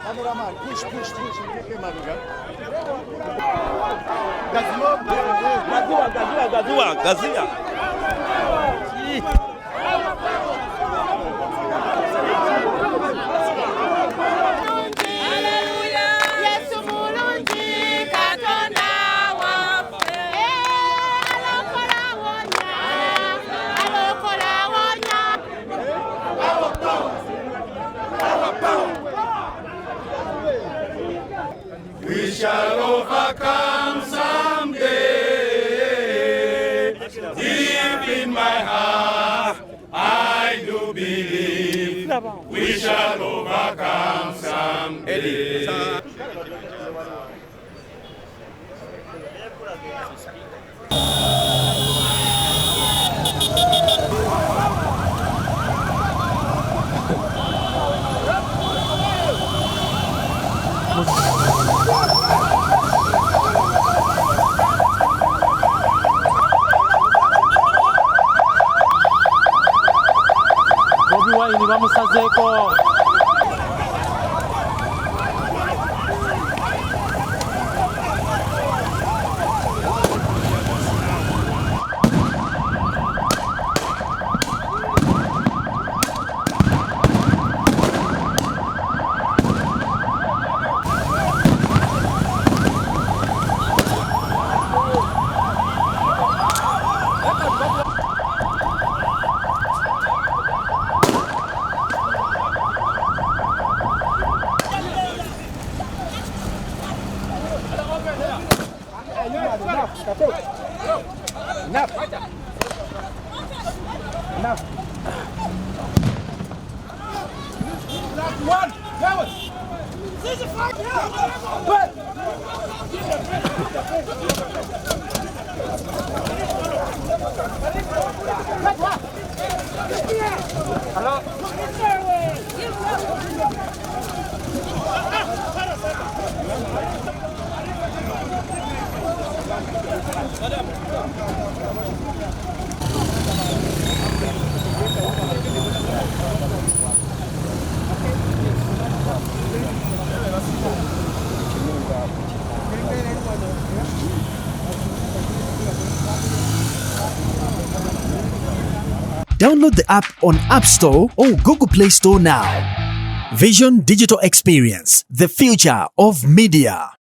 Cameraman, push. Gazia. We shall overcome someday. Deep in my heart, I do believe we shall overcome someday. Bobi Wine bamusazeeko. Enough. One. Hello. Download the app on App Store or Google Play Store now. Vision Digital Experience, the future of media.